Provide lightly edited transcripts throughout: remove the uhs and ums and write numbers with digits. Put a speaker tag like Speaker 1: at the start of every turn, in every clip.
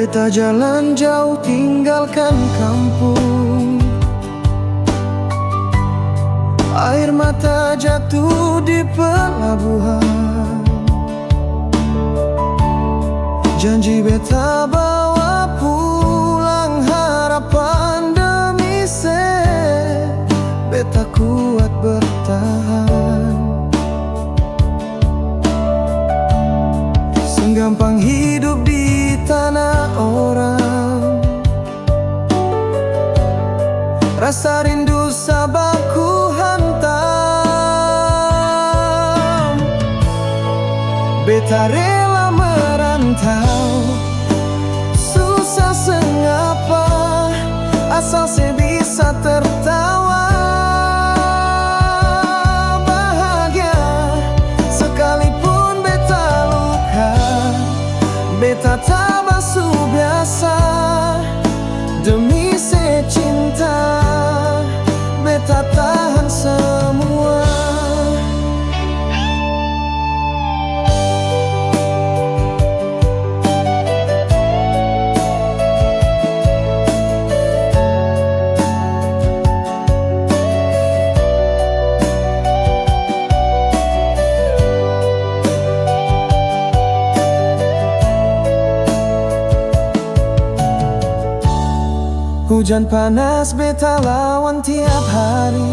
Speaker 1: Beta jalan jauh tinggalkan kampung. Air mata jatuh di pelabuhan. Janji beta bawa pulang harapan demi beta kuat bertahan. Senggampang hidup di tanah orang. Rasa rindu sabar ku hantam. Beta rela merantau, susah sengapa, asal saya bisa tertawa. Bahagia sekalipun beta luka, beta tak basuh biasa. Demi secinta, beta tahan semua. Hujan panas beta lawan tiap hari.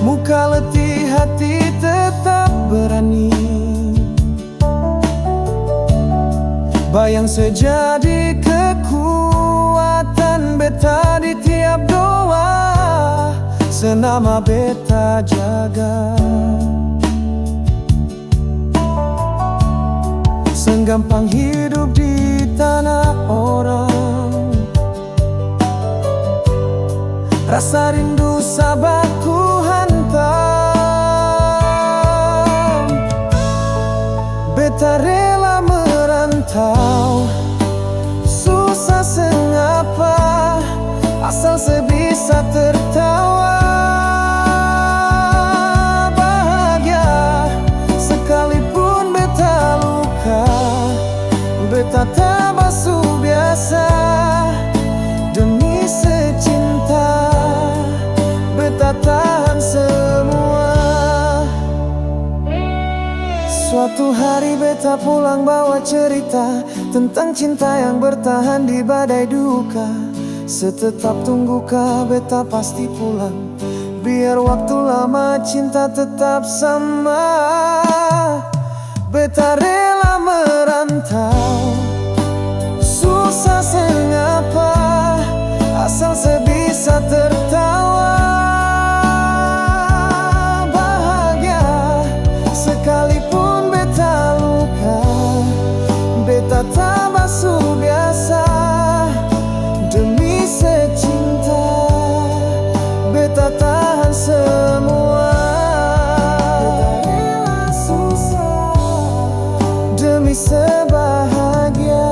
Speaker 1: Muka letih, hati tetap berani. Bayang sejadi kekuatan beta di tiap doa. Senama beta jaga. Senggampang hidup di tanah orang. Rasa rindu sabar ku hantam. Beta rela merantau, susah sengapa, asal sebisa tertawa. Bahagia sekalipun beta luka, beta tak basuh biasa. Demi secinta, beta tahan semua. Suatu hari beta pulang bawa cerita tentang cinta yang bertahan di badai duka. Setetap tungguka beta pasti pulang, biar waktu lama cinta tetap sama. Beta rela merantau, susah sengapa, asal sebisa tertawa. Bahagia sekalipun beta luka, beta tak basuh biasa. Demi secinta, beta tahan semua. Beta rela susah demi sebahagia.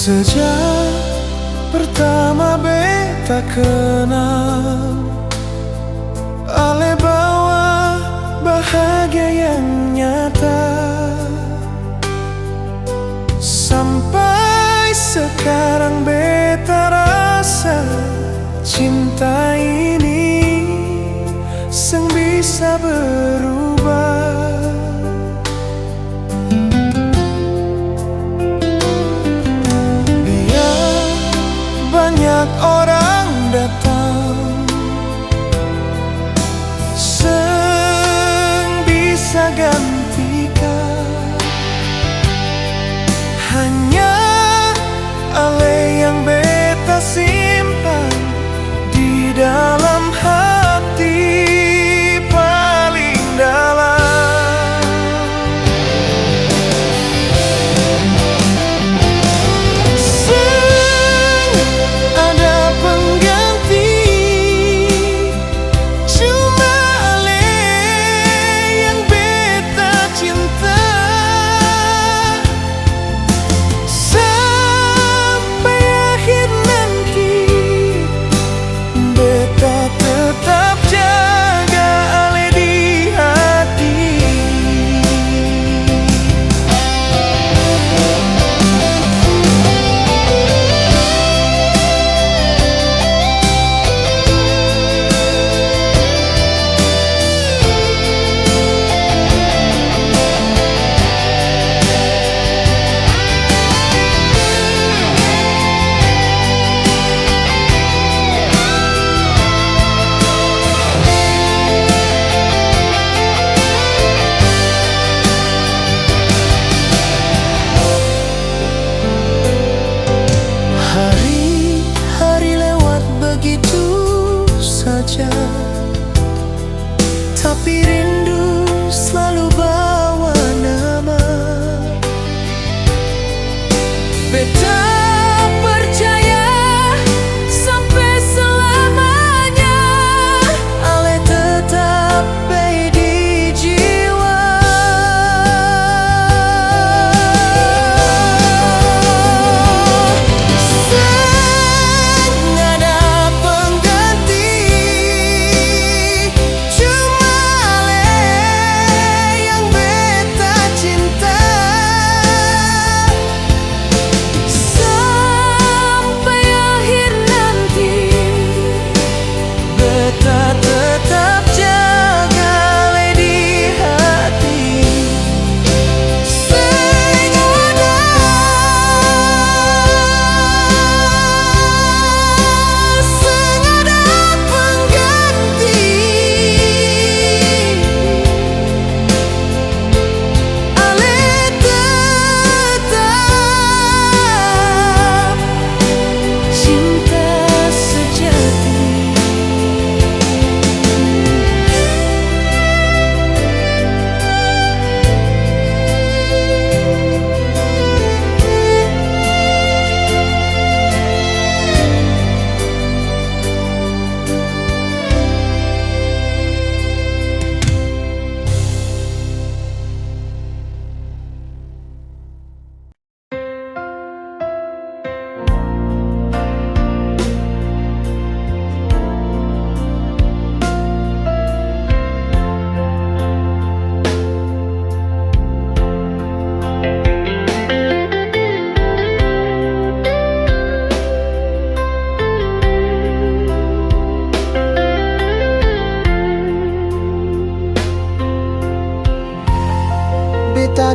Speaker 1: Sejak pertama beta kenal, ale bawa bahagia yang nyata. Sampai sekarang beta rasa cinta ini seng bisa berubah. Banyak orang datang, seng bisa gantikan. Hanya ale yang beta simpan di dalam hati paling dalam.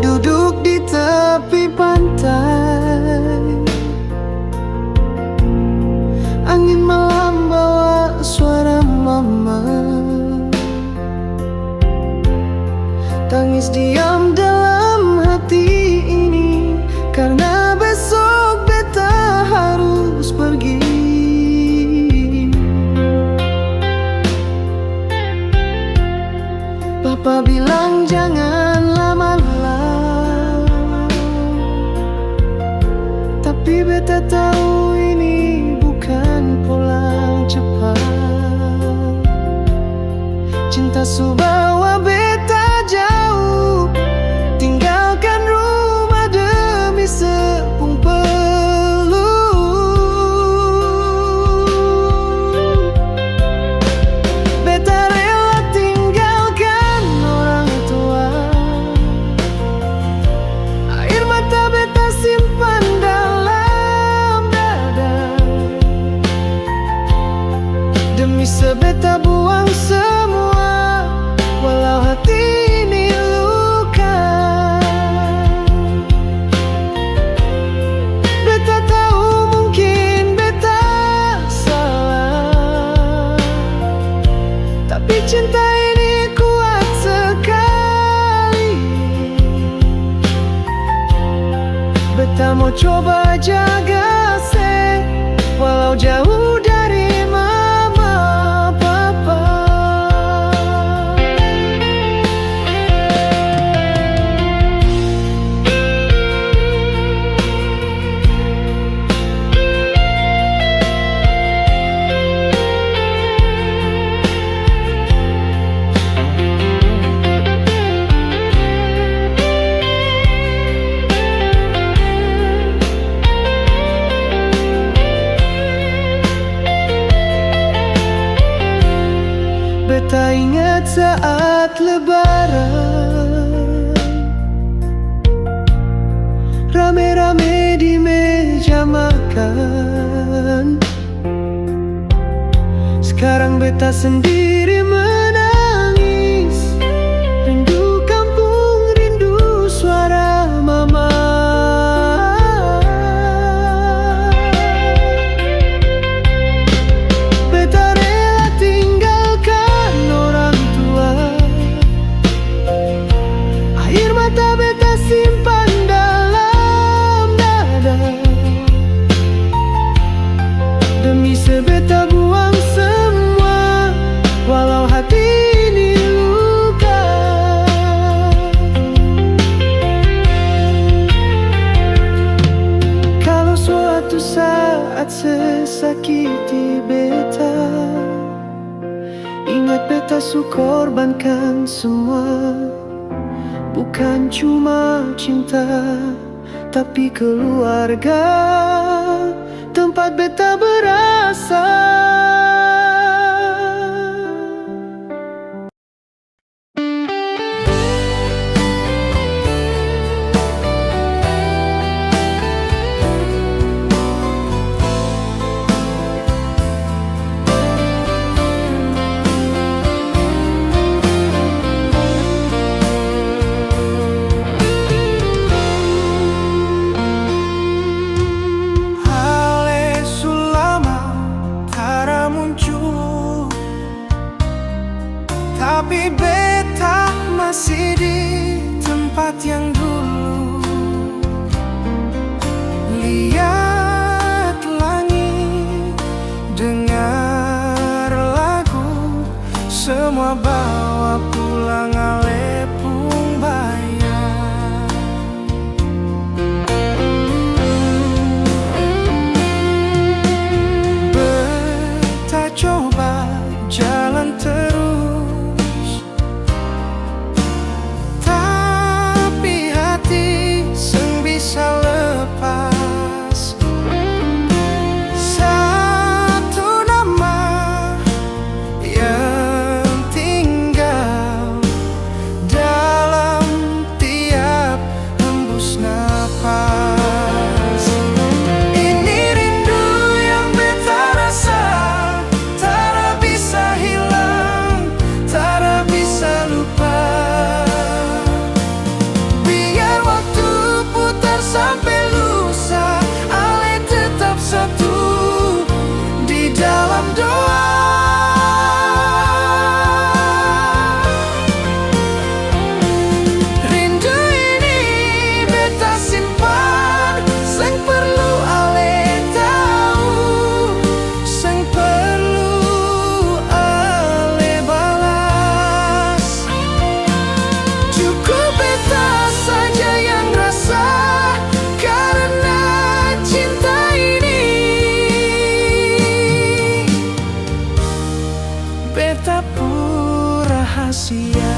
Speaker 1: duduk di tepi pantai. Angin malam bawa suara mama. Tangis diam dalam hati ini, karena besok beta harus pergi. Papa bilang jangan lama-lama, tapi beta tahu ini bukan pulang cepat. Cinta subawa beta jauh, tinggalkan rumah demi sepung peluk. Beta rela tinggalkan orang tua, air mata beta simpan dalam dada. Demi sebeta buang semua, walau hati ini luka. Beta tahu mungkin beta salah, tapi cinta ini kuat sekali. Beta mau coba jaga se, walau jauh dari mama papa. Beta ingat saat lebaran, rame-rame di meja makan. Sekarang beta sendiri menangis, rindu kampung, rindu suara mama. Beta rela tinggalkan orang tua, air mata beta simpan dalam dada. Demi sebeta buang semua, walau hati ini luka. Kalau suatu saat sesakiti beta, ingat beta su korbankan semua. Bukan cuma cinta, tapi keluarga, tempat beta berasa. Tapi beta masih di tempat yang dulu. Lihat langit, dengar lagu, semua bawa pulang alepung bayang. Beta coba jalan terus, tapi hati seng bisa lepas. Satu nama yang tinggal betapu rahasia.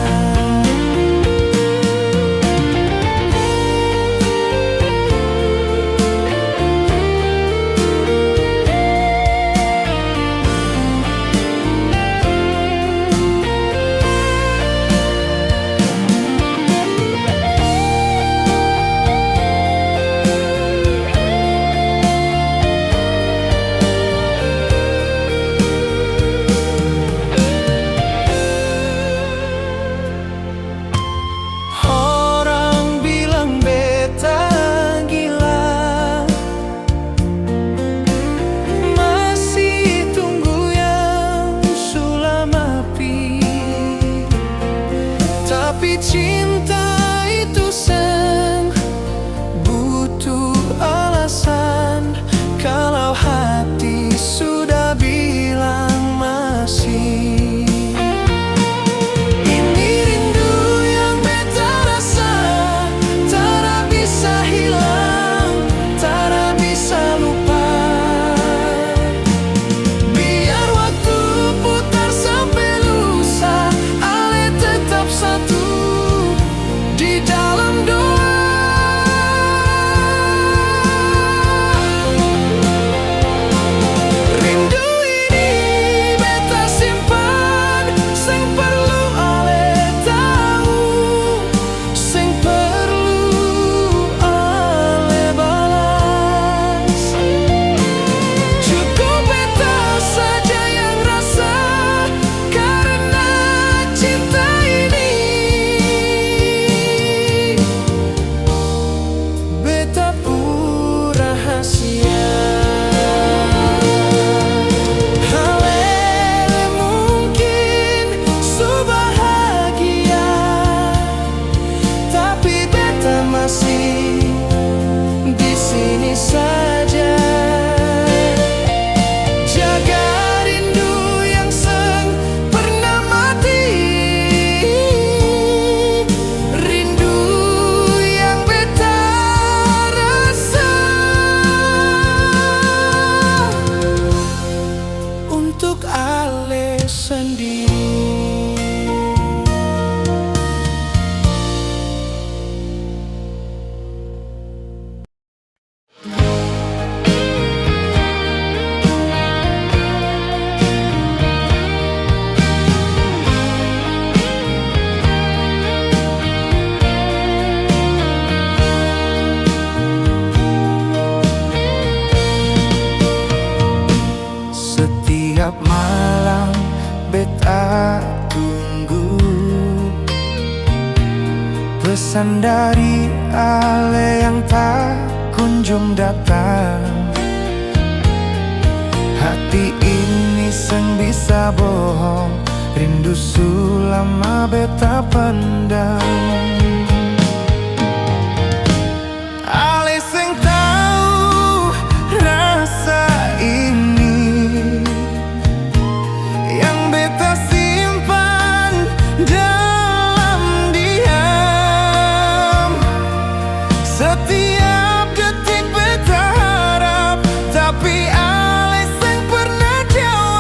Speaker 1: Tapi cinta itu sang butuh alasan. Kalau hati sudah bilang masih, ini rindu yang beta rasa, tak bisa hilang, tak bisa lupa. Biar waktu putar sampai lusa, ale tetap satu di dalam doa. Rindu ini beta simpan, sing perlu ale tahu, sing perlu ale balas. Cukup beta saja yang rasa, karena cinta ini betapu rahasia. Halele mungkin su bahagia, tapi beta masih di sini saja. Jaga rindu yang seng pernah mati, rindu yang beta rasa untuk ale sendiri. Setiap malam beta tunggu pesan dari ale yang tak kunjung datang. Hati ini seng bisa bohong, rindu sulama beta pendam. Ale seng tahu rasa ini yang beta simpan dalam diam. Setiap detik beta harap, tapi ale seng pernah jawab.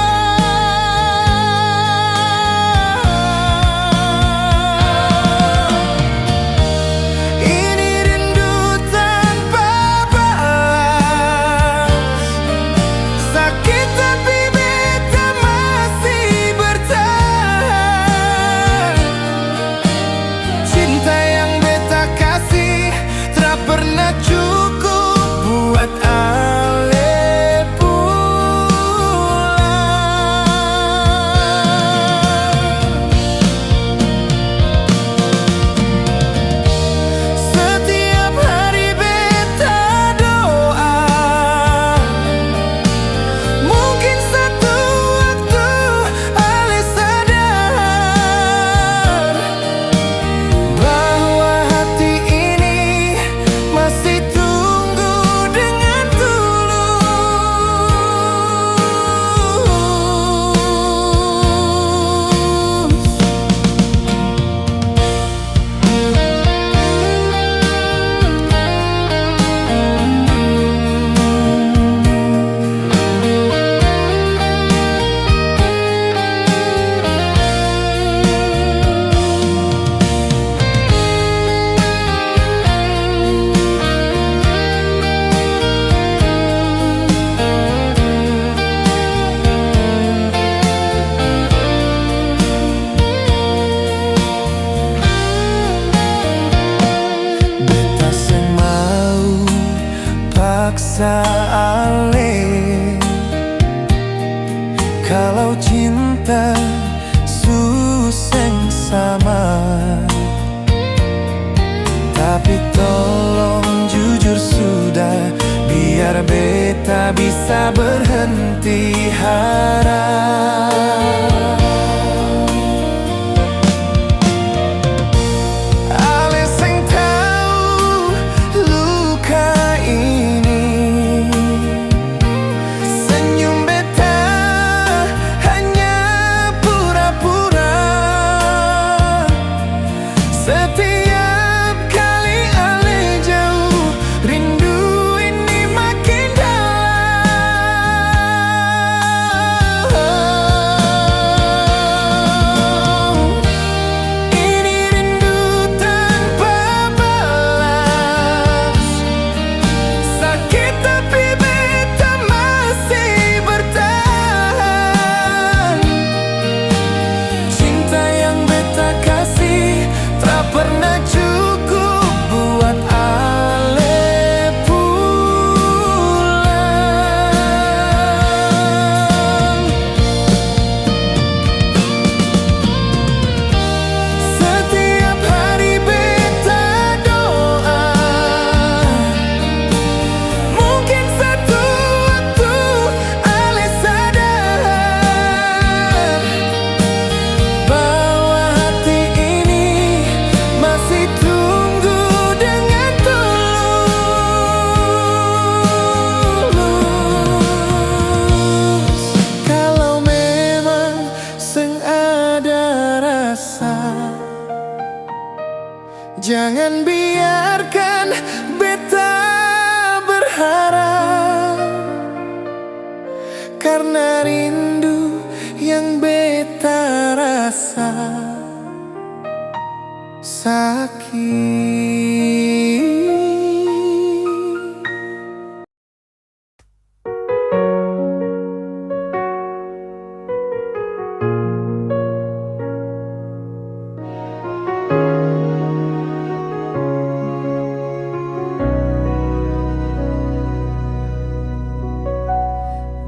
Speaker 1: cinta suseng sama. Tapi tolong jujur sudah, biar beta bisa berhenti harap. Ale sing tahu luka ini, senyum beta hanya pura-pura. Setiap kali ale jauh, rindu ini makin dalam. Ini rindu tanpa balas, sakit tapi beta masih bertahan. Cinta yang beta kasih tak pernah cukup buat ale pulang. Setiap hari beta doa, mungkin satu waktu ale sadar bahwa hati ini masih tunggu dengan tulus. Kalau memang seng ada rasa, jangan biarkan beta berharap. Karena rindu yang beta rasa sakit.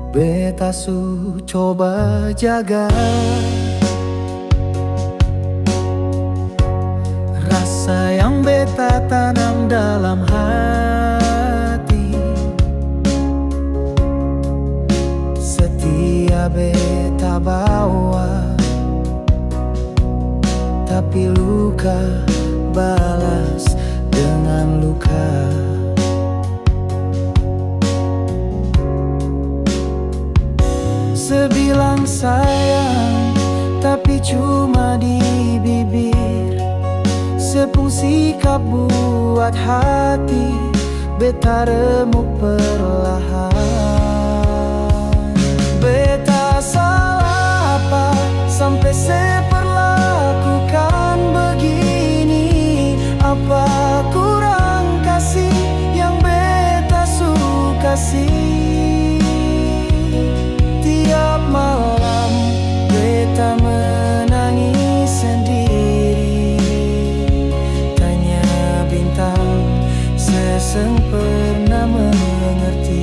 Speaker 1: Beta su coba jaga rasa yang beta tanam dalam hati. Setia beta bawa, tapi luka balas dengan luka. Sebilang sayang, tapi cuma di bibir. Sepungsi sikap buat hati beta remuk perlahan. Beta salah apa sampai seperlakukan begini? Apa kurang kasih yang beta suka kasih? Tiap malam beta menangis sendiri, tanya bintang seseng pernah mengerti.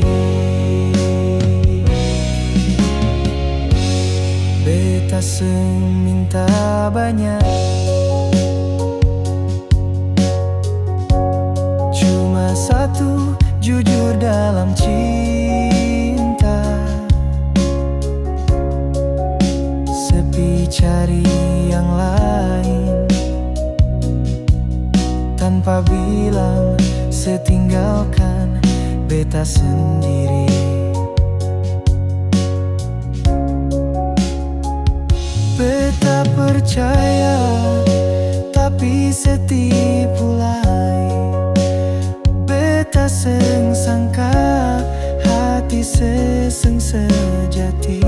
Speaker 1: Beta seng minta banyak, cuma satu, jujur dalam cinta. Sepi cari yang lain, tanpa bilang setinggalkan beta sendiri. Beta percaya tapi setipu lain. Beta seng sangka hati seseng sejati.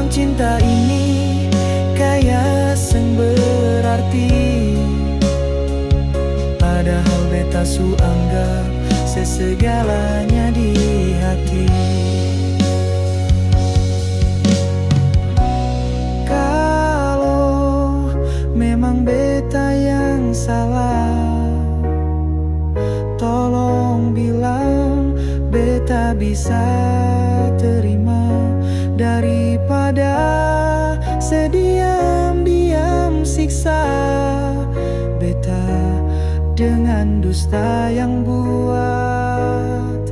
Speaker 1: memang cinta ini kayak seng berarti. Padahal beta su anggap sesegalanya di hati. Kalau memang beta yang salah, tolong bilang beta bisa terima, daripada sediam-diam siksa beta dengan dusta yang buat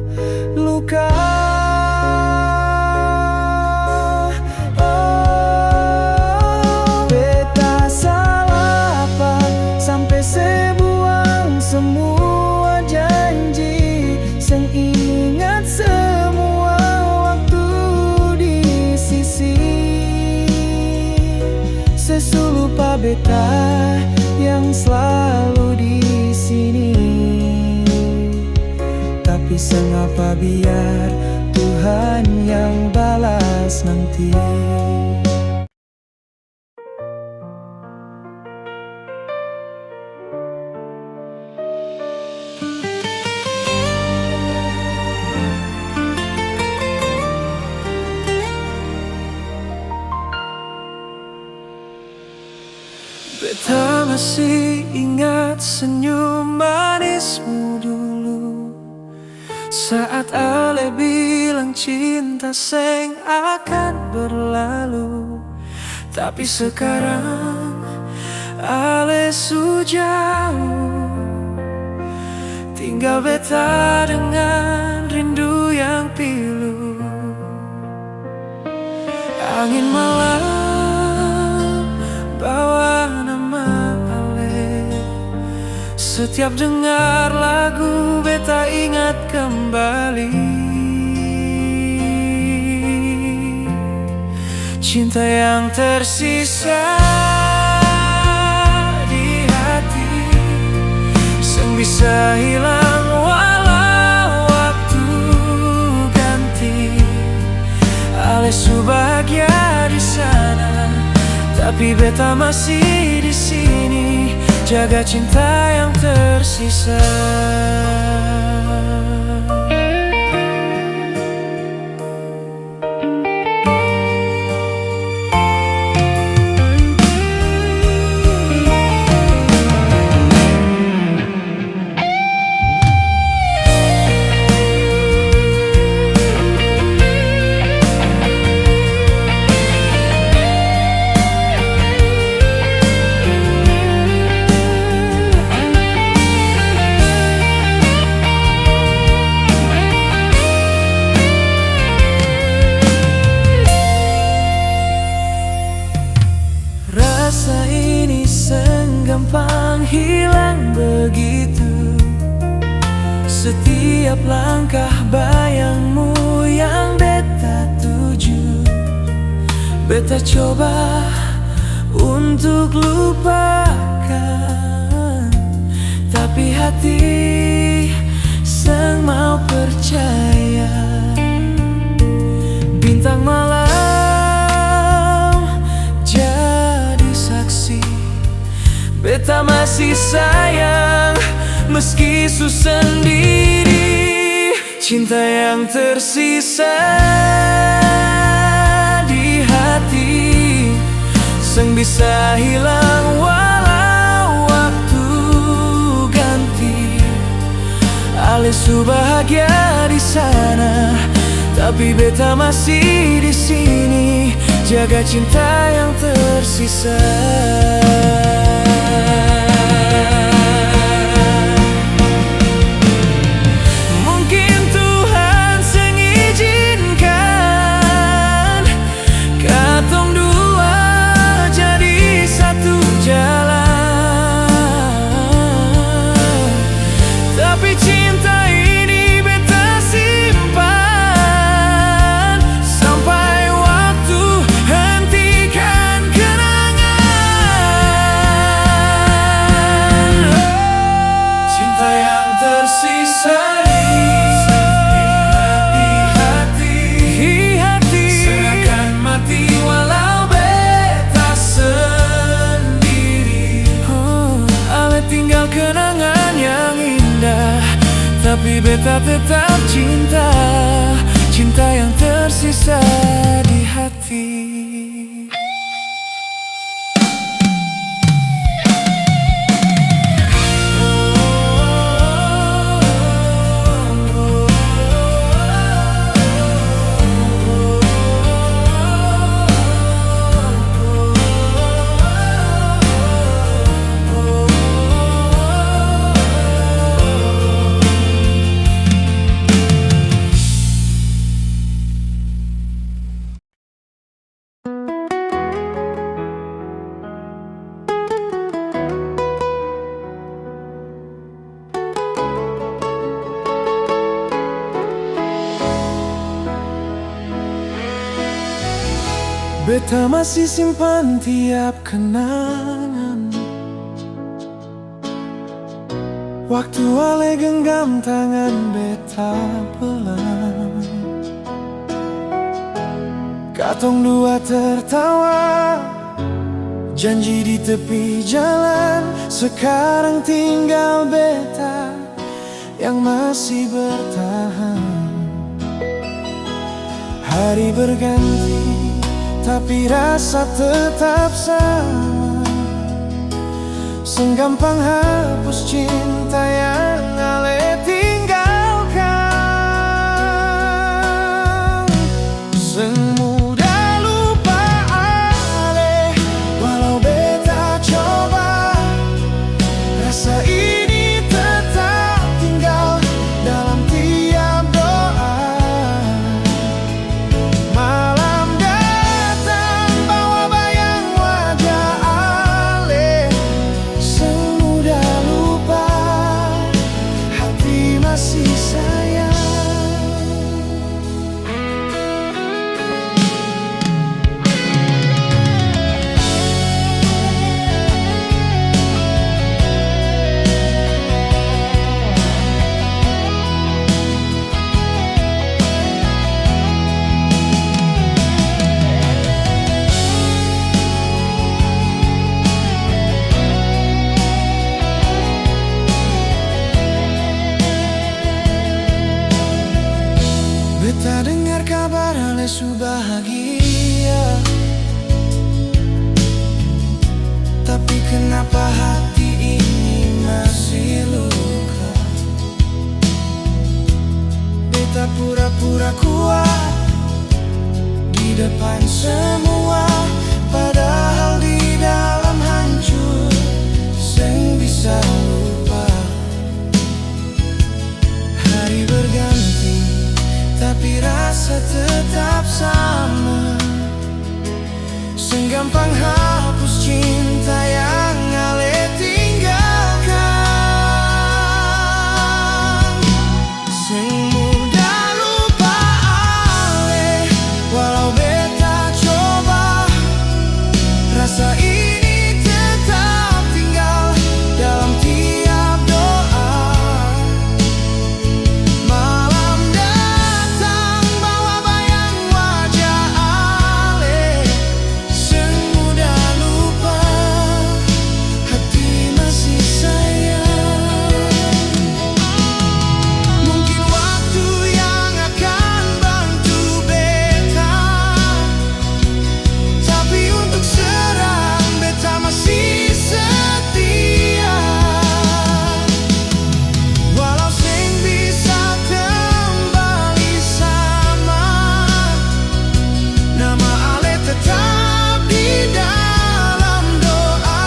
Speaker 1: luka. Oh, beta salah apa sampai sebuang semua janji, seng ingat semua waktu di sisi. Sesu lupa beta yang selalu di sini, tapi sengapa biar Tuhan yang balas nanti. Beta masih ingat senyum manismu dulu, saat Ale bilang cinta seng akan berlalu. Tapi sekarang Ale su jauh, tinggal beta dengan rindu yang pilu. Angin malam bawa nama Ale, setiap dengar lagu beta ingat kembali. Cinta yang tersisa di hati, seng bisa hilang walau waktu ganti. Ale su bahagia di sana, tapi beta masih di sini, jaga cinta yang tersisa. Rasa ini gampang hilang begitu. Setiap langkah bayangmu yang beta tuju, beta coba untuk lupakan, tapi hati seng mau percaya. Bintang malam beta masih sayang meski su sendiri. Cinta yang tersisa di hati seng bisa hilang walau waktu ganti. Ale su bahagia di sana, tapi beta masih di sini, jaga cinta yang tersisa. Mungkin Tuhan seng izinkan katong dua jadi satu jalan, tapi cinta ini beta simpan sampai waktu hentikan kenangan. Beta tetap cinta, cinta yang tersisa di hati. Beta masih simpan tiap kenangan, waktu ale genggam tangan beta pelan. Katong dua tertawa, janji di tepi jalan. Sekarang tinggal beta yang masih bertahan. Hari berganti tapi rasa tetap sama. Senggampang hapus cinta yang ale tinggalkan. Semudah lupa ale, walau beta coba. Rasa ini tetap tinggal dalam tiap doa. Beta dengar kabar ale su bahagia, tapi kenapa hati ini masih luka? Beta pura-pura kuat di depan semua, padahal di dalam hancur, seng bisa lupa. Hari berganti tapi rasa tetap sama. Senggampang hapus cinta yang ale tinggalkan. Semudah lupa ale, walau beta coba. Rasa ini tetap tinggal dalam tiap doa. Malam datang bawa bayang wajah ale. Semudah lupa, hati masih sayang. Mungkin waktu yang akan bantu beta, tapi untuk sekarang beta masih setia. Walau seng bisa kembali sama, nama ale tetap di dalam doa.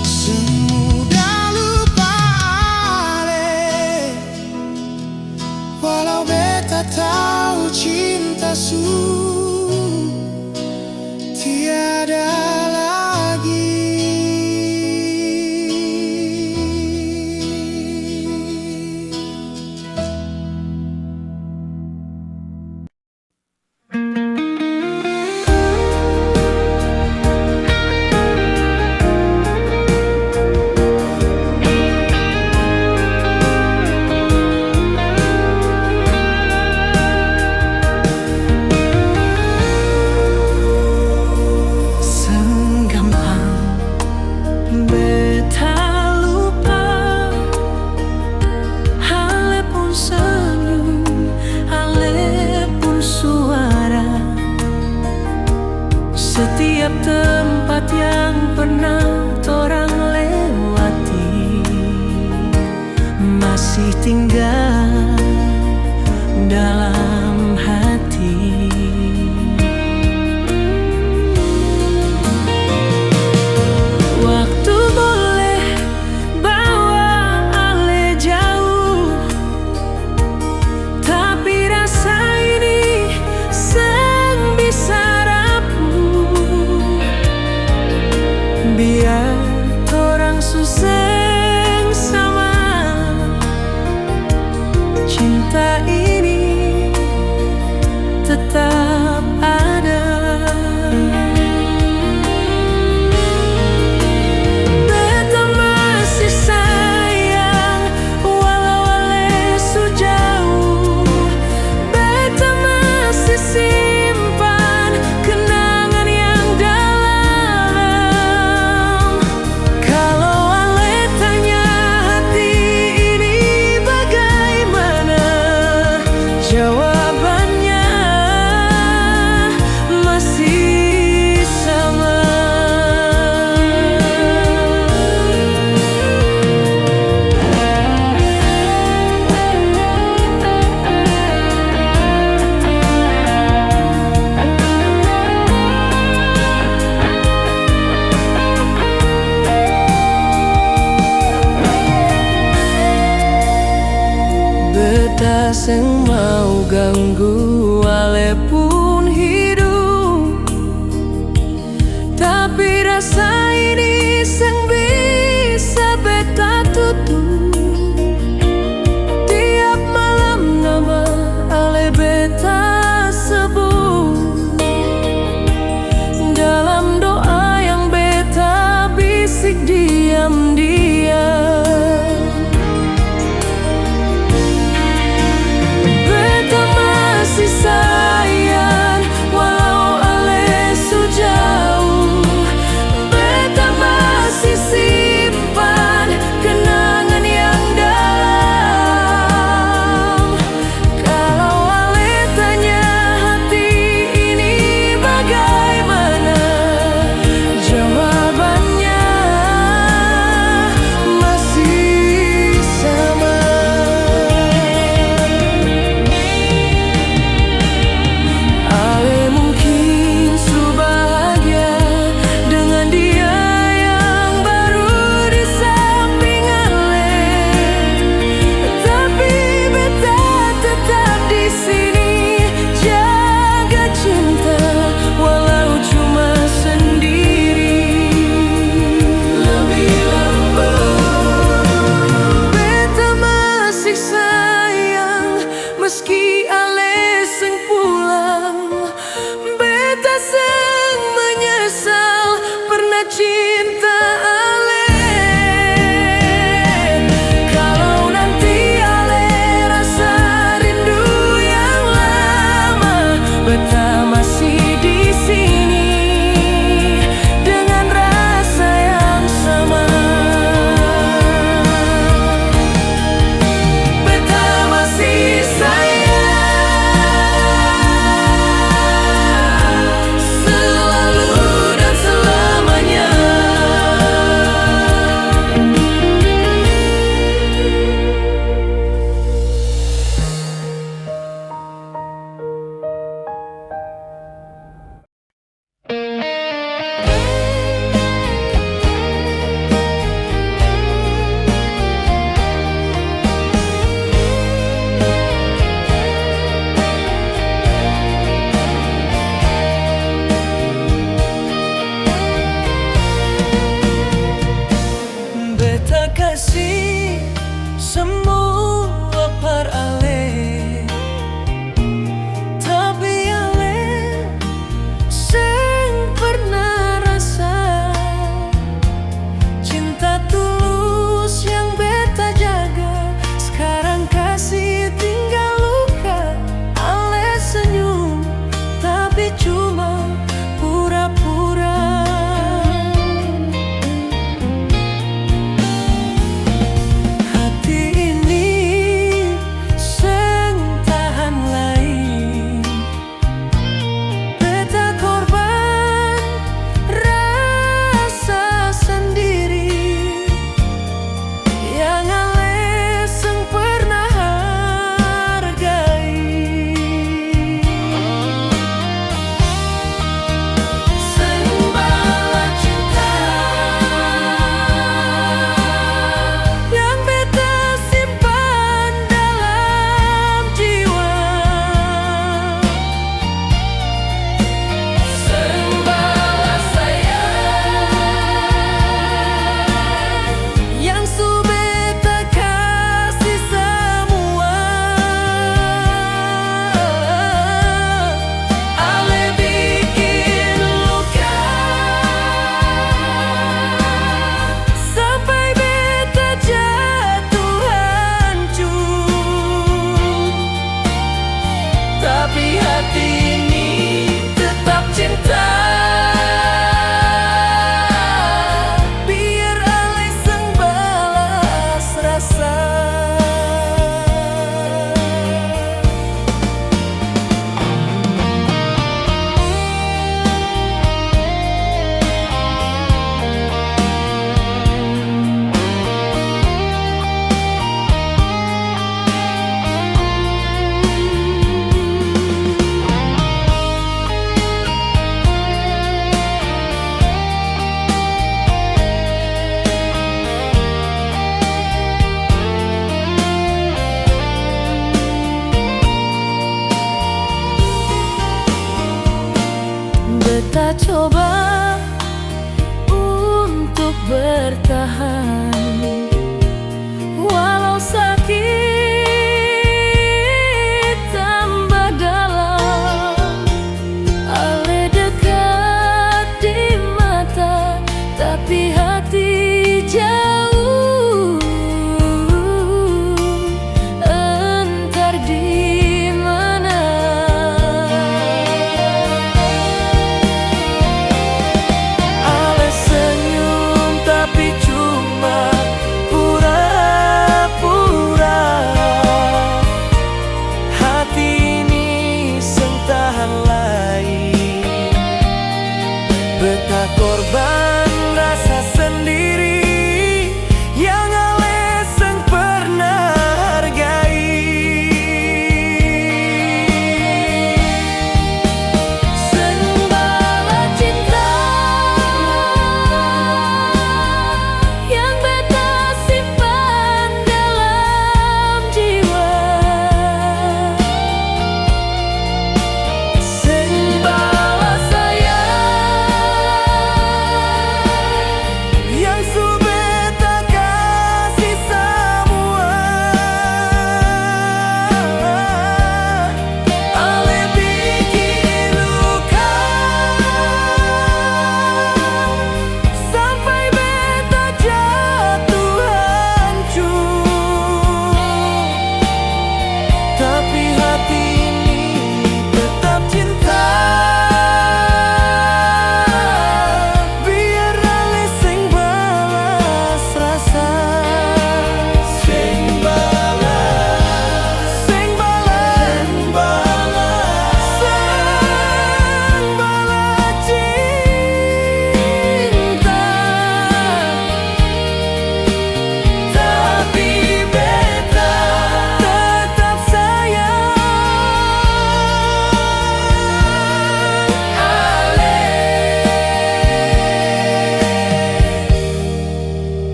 Speaker 1: Semudah lupa ale, walau beta tahu cinta tiada lagi. ganggu walaupun hidup, tapi rasa ini sing bisa beta tutup. Tiap malam nama ale beta sebut, dalam doa yang beta bisik diam-diam. Sayang, walau ale sejauh, beta masih simpan kenangan yang dalam. Kalau ale tanya hati ini bagaimana, jawabannya masih sama. Meski ale seng pulang, beta seng menyesal pernah cinta ale. Kalau nanti ale rasa rindu yang lama, beta masih di sini dengan rasa yang sama. Beta masih kasih semua par ale, tapi ale seng pernah rasa cinta tulus yang beta jaga. Sekarang kasih tinggal luka, ale senyum tapi cuma pura-pura.
Speaker 2: Beta coba untuk bertahan.